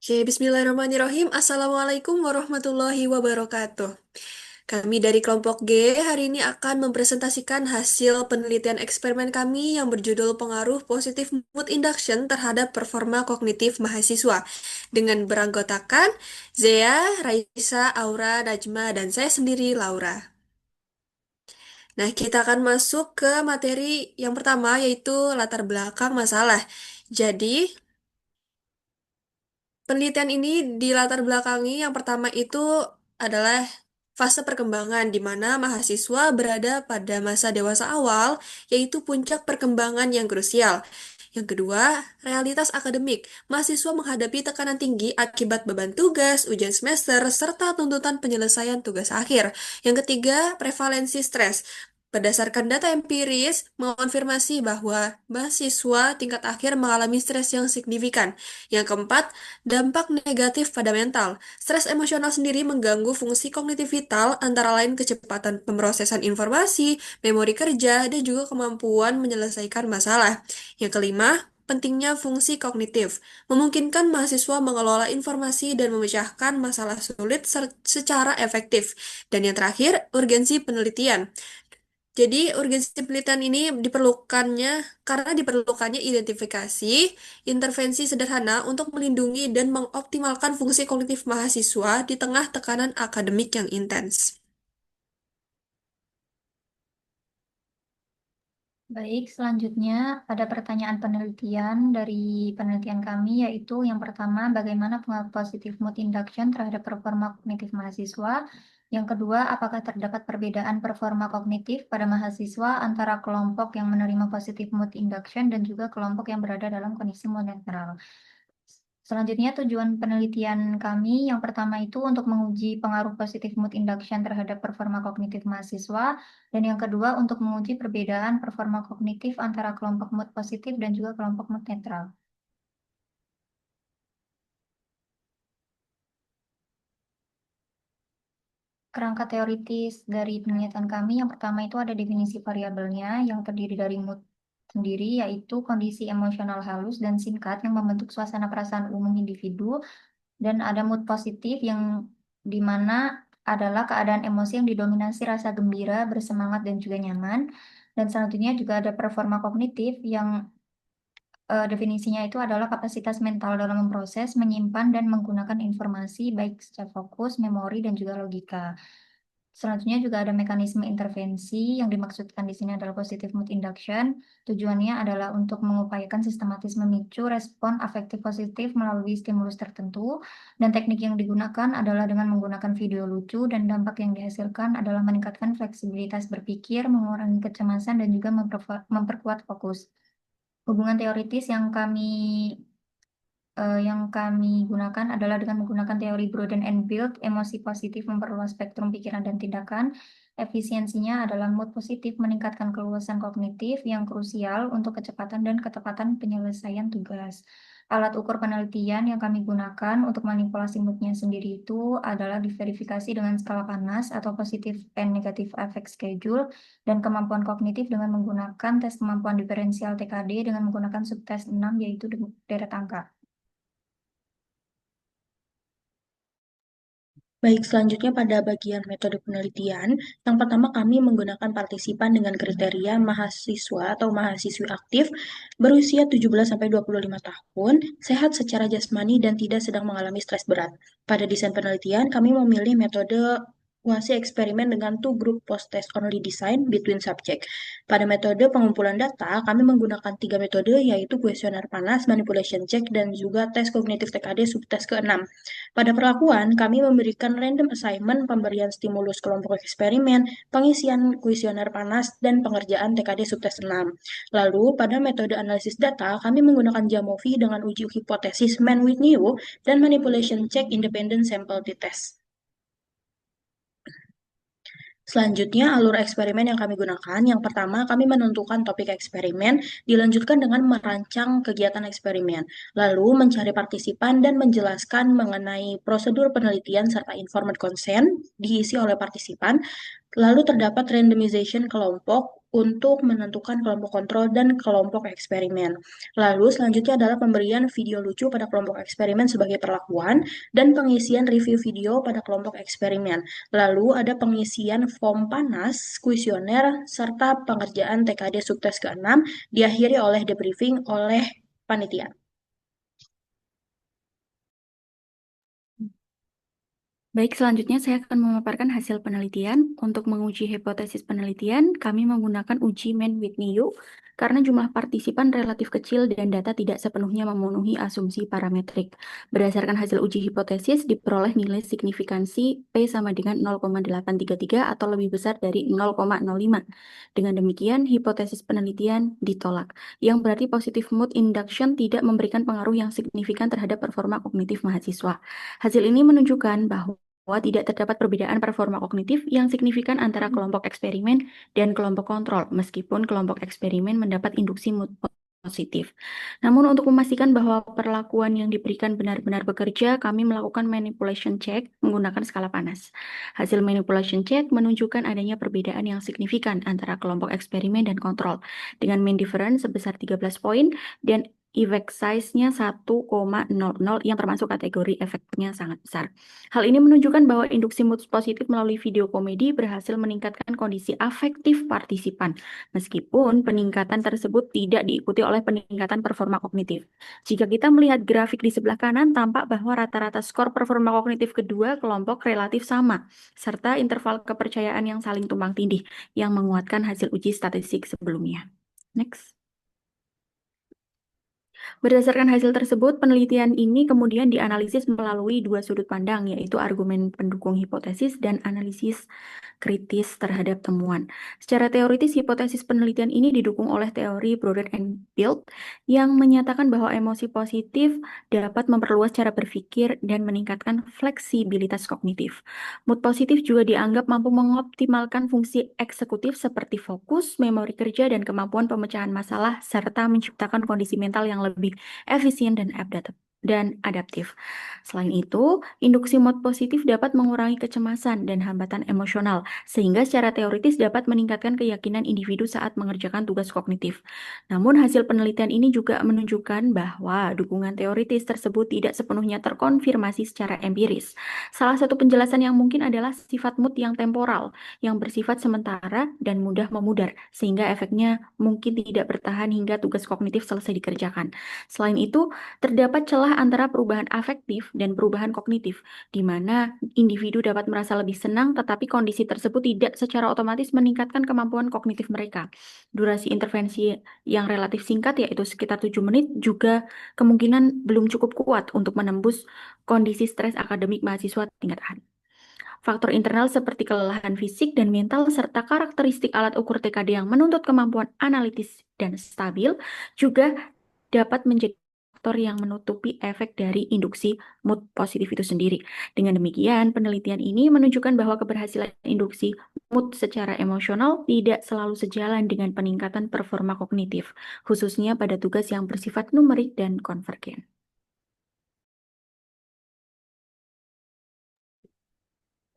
Oke, bismillahirrahmanirrahim. Assalamualaikum warahmatullahi wabarakatuh. Kami dari kelompok G hari ini akan mempresentasikan hasil penelitian eksperimen kami yang berjudul pengaruh positif mood induction terhadap performa kognitif mahasiswa dengan beranggotakan Zea, Raisa, Aura, Najma, dan saya sendiri, Laura. Nah, kita akan masuk ke materi yang pertama yaitu latar belakang masalah. Jadi, penelitian ini dilatar belakangi yang pertama itu adalah fase perkembangan di mana mahasiswa berada pada masa dewasa awal, yaitu puncak perkembangan yang krusial. Yang kedua, realitas akademik. Mahasiswa menghadapi tekanan tinggi akibat beban tugas, ujian semester, serta tuntutan penyelesaian tugas akhir. Yang ketiga, prevalensi stres. Berdasarkan data empiris, mengonfirmasi bahwa mahasiswa tingkat akhir mengalami stres yang signifikan. Yang keempat, dampak negatif pada mental. Stres emosional sendiri mengganggu fungsi kognitif vital, antara lain kecepatan pemrosesan informasi, memori kerja, dan juga kemampuan menyelesaikan masalah. Yang kelima, pentingnya fungsi kognitif, memungkinkan mahasiswa mengelola informasi dan memecahkan masalah sulit secara efektif. Dan yang terakhir, urgensi penelitian. Jadi, urgensi penelitian ini diperlukannya karena diperlukannya identifikasi, intervensi sederhana untuk melindungi dan mengoptimalkan fungsi kognitif mahasiswa di tengah tekanan akademik yang intens. Baik, selanjutnya ada pertanyaan penelitian dari penelitian kami, yaitu yang pertama, bagaimana pengaruh positif mood induction terhadap performa kognitif mahasiswa? Yang kedua, apakah terdapat perbedaan performa kognitif pada mahasiswa antara kelompok yang menerima positif mood induction dan juga kelompok yang berada dalam kondisi mood netral? Selanjutnya, tujuan penelitian kami yang pertama itu untuk menguji pengaruh positif mood induction terhadap performa kognitif mahasiswa, dan yang kedua untuk menguji perbedaan performa kognitif antara kelompok mood positif dan juga kelompok mood netral. Kerangka teoritis dari penelitian kami yang pertama itu ada definisi variabelnya yang terdiri dari mood sendiri, yaitu kondisi emosional halus dan singkat yang membentuk suasana perasaan umum individu. Dan ada mood positif yang dimana adalah keadaan emosi yang didominasi rasa gembira, bersemangat, dan juga nyaman. Dan selanjutnya juga ada performa kognitif yang definisinya itu adalah kapasitas mental dalam memproses, menyimpan, dan menggunakan informasi baik secara fokus, memori, dan juga logika. Selanjutnya juga ada mekanisme intervensi yang dimaksudkan di sini adalah positive mood induction. Tujuannya adalah untuk mengupayakan sistematis memicu respon afektif positif melalui stimulus tertentu. Dan teknik yang digunakan adalah dengan menggunakan video lucu, dan dampak yang dihasilkan adalah meningkatkan fleksibilitas berpikir, mengurangi kecemasan, dan juga memperkuat fokus. Hubungan teoritis yang kami gunakan adalah dengan menggunakan teori Broden and Build, emosi positif memperluas spektrum pikiran dan tindakan. Efisiensinya adalah mood positif meningkatkan keluasan kognitif yang krusial untuk kecepatan dan ketepatan penyelesaian tugas. Alat ukur penelitian yang kami gunakan untuk manipulasi moodnya sendiri itu adalah diverifikasi dengan skala panas atau positif and negative affect schedule, dan kemampuan kognitif dengan menggunakan tes kemampuan diferensial TKD dengan menggunakan subtes 6, yaitu deret angka. Baik, selanjutnya pada bagian metode penelitian, yang pertama kami menggunakan partisipan dengan kriteria mahasiswa atau mahasiswi aktif berusia 17-25 tahun, sehat secara jasmani dan tidak sedang mengalami stres berat. Pada desain penelitian, kami memilih metode kuasi eksperimen dengan two group post-test only design between subject. Pada metode pengumpulan data, kami menggunakan tiga metode yaitu kuesioner panas, manipulation check, dan juga tes kognitif TKD subtes ke-6. Pada perlakuan, kami memberikan random assignment, pemberian stimulus kelompok eksperimen, pengisian kuesioner panas, dan pengerjaan TKD subtes 6. Lalu, pada metode analisis data, kami menggunakan Jamovi dengan uji hipotesis Man with New dan manipulation check independent sample t-test. Selanjutnya, alur eksperimen yang kami gunakan. Yang pertama, kami menentukan topik eksperimen, dilanjutkan dengan merancang kegiatan eksperimen, lalu mencari partisipan dan menjelaskan mengenai prosedur penelitian serta informed consent diisi oleh partisipan. Lalu terdapat randomization kelompok untuk menentukan kelompok kontrol dan kelompok eksperimen. Lalu selanjutnya adalah pemberian video lucu pada kelompok eksperimen sebagai perlakuan dan pengisian review video pada kelompok eksperimen. Lalu ada pengisian form panas, kuesioner, serta pengerjaan TKD subtes ke-6 diakhiri oleh debriefing oleh panitia. Baik, selanjutnya saya akan memaparkan hasil penelitian. Untuk menguji hipotesis penelitian, kami menggunakan uji Mann-Whitney-Yu karena jumlah partisipan relatif kecil dan data tidak sepenuhnya memenuhi asumsi parametrik. Berdasarkan hasil uji hipotesis, diperoleh nilai signifikansi P sama dengan 0,833 atau lebih besar dari 0,05. Dengan demikian, hipotesis penelitian ditolak, yang berarti positive mood induction tidak memberikan pengaruh yang signifikan terhadap performa kognitif mahasiswa. Hasil ini menunjukkan bahwa tidak terdapat perbedaan performa kognitif yang signifikan antara kelompok eksperimen dan kelompok kontrol, meskipun kelompok eksperimen mendapat induksi mood positif. Namun untuk memastikan bahwa perlakuan yang diberikan benar-benar bekerja, kami melakukan manipulation check menggunakan skala panas. Hasil manipulation check menunjukkan adanya perbedaan yang signifikan antara kelompok eksperimen dan kontrol, dengan mean difference sebesar 13 poin dan effect size-nya 1,00 yang termasuk kategori efeknya sangat besar. Hal ini menunjukkan bahwa induksi mood positif melalui video komedi berhasil meningkatkan kondisi afektif partisipan, meskipun peningkatan tersebut tidak diikuti oleh peningkatan performa kognitif. Jika kita melihat grafik di sebelah kanan, tampak bahwa rata-rata skor performa kognitif kedua kelompok relatif sama, serta interval kepercayaan yang saling tumpang tindih, yang menguatkan hasil uji statistik sebelumnya. Next. Berdasarkan hasil tersebut, penelitian ini kemudian dianalisis melalui dua sudut pandang, yaitu argumen pendukung hipotesis dan analisis kritis terhadap temuan. Secara teoritis, hipotesis penelitian ini didukung oleh teori Brodel and Bild yang menyatakan bahwa emosi positif dapat memperluas cara berpikir dan meningkatkan fleksibilitas kognitif. Mood positif juga dianggap mampu mengoptimalkan fungsi eksekutif seperti fokus, memori kerja, dan kemampuan pemecahan masalah, serta menciptakan kondisi mental yang lebih efisien dan adaptif. Selain itu, induksi mood positif dapat mengurangi kecemasan dan hambatan emosional, sehingga secara teoritis dapat meningkatkan keyakinan individu saat mengerjakan tugas kognitif. Namun, hasil penelitian ini juga menunjukkan bahwa dukungan teoritis tersebut tidak sepenuhnya terkonfirmasi secara empiris. Salah satu penjelasan yang mungkin adalah sifat mood yang temporal, yang bersifat sementara dan mudah memudar, sehingga efeknya mungkin tidak bertahan hingga tugas kognitif selesai dikerjakan. Selain itu, terdapat celah antara perubahan afektif dan perubahan kognitif, di mana individu dapat merasa lebih senang, tetapi kondisi tersebut tidak secara otomatis meningkatkan kemampuan kognitif mereka. Durasi intervensi yang relatif singkat, yaitu sekitar 7 menit, juga kemungkinan belum cukup kuat untuk menembus kondisi stres akademik mahasiswa tingkat akhir. Faktor internal seperti kelelahan fisik dan mental, serta karakteristik alat ukur TKD yang menuntut kemampuan analitis dan stabil, juga dapat menjadi faktor yang menutupi efek dari induksi mood positif itu sendiri. Dengan demikian, penelitian ini menunjukkan bahwa keberhasilan induksi mood secara emosional tidak selalu sejalan dengan peningkatan performa kognitif, khususnya pada tugas yang bersifat numerik dan konvergen.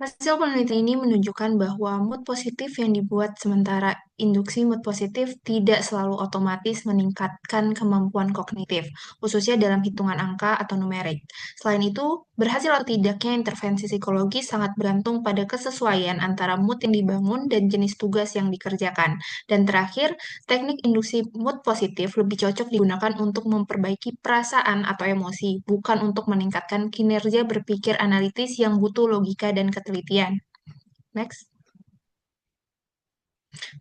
Hasil penelitian ini menunjukkan bahwa mood positif yang dibuat sementara induksi mood positif tidak selalu otomatis meningkatkan kemampuan kognitif, khususnya dalam hitungan angka atau numerik. Selain itu, berhasil atau tidaknya intervensi psikologi sangat bergantung pada kesesuaian antara mood yang dibangun dan jenis tugas yang dikerjakan. Dan terakhir, teknik induksi mood positif lebih cocok digunakan untuk memperbaiki perasaan atau emosi, bukan untuk meningkatkan kinerja berpikir analitis yang butuh logika dan ketelitian. Next.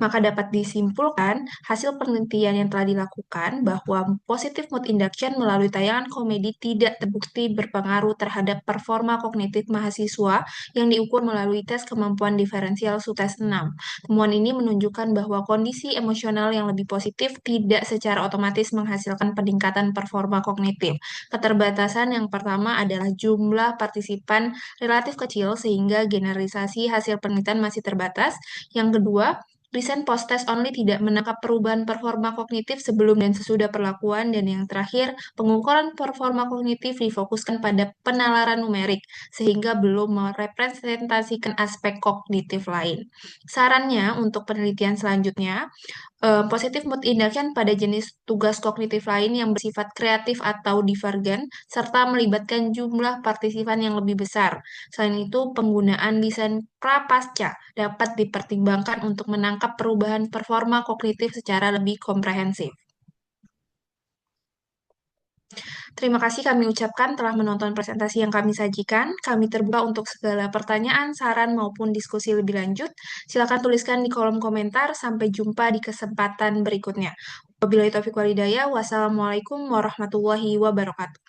Maka dapat disimpulkan hasil penelitian yang telah dilakukan bahwa positive mood induction melalui tayangan komedi tidak terbukti berpengaruh terhadap performa kognitif mahasiswa yang diukur melalui tes kemampuan diferensial SUTES 6. Temuan ini menunjukkan bahwa kondisi emosional yang lebih positif tidak secara otomatis menghasilkan peningkatan performa kognitif. Keterbatasan yang pertama adalah jumlah partisipan relatif kecil sehingga generalisasi hasil penelitian masih terbatas. Yang kedua, Recent post-test only tidak menangkap perubahan performa kognitif sebelum dan sesudah perlakuan. Dan yang terakhir, pengukuran performa kognitif difokuskan pada penalaran numerik, sehingga belum merepresentasikan aspek kognitif lain. Sarannya untuk penelitian selanjutnya, positif mood induction pada jenis tugas kognitif lain yang bersifat kreatif atau divergen, serta melibatkan jumlah partisipan yang lebih besar. Selain itu, penggunaan desain prapasca dapat dipertimbangkan untuk menangkap perubahan performa kognitif secara lebih komprehensif. Terima kasih kami ucapkan telah menonton presentasi yang kami sajikan. Kami terbuka untuk segala pertanyaan, saran, maupun diskusi lebih lanjut. Silakan tuliskan di kolom komentar. Sampai jumpa di kesempatan berikutnya. Wabillahi taufiq walhidayah. Wassalamualaikum warahmatullahi wabarakatuh.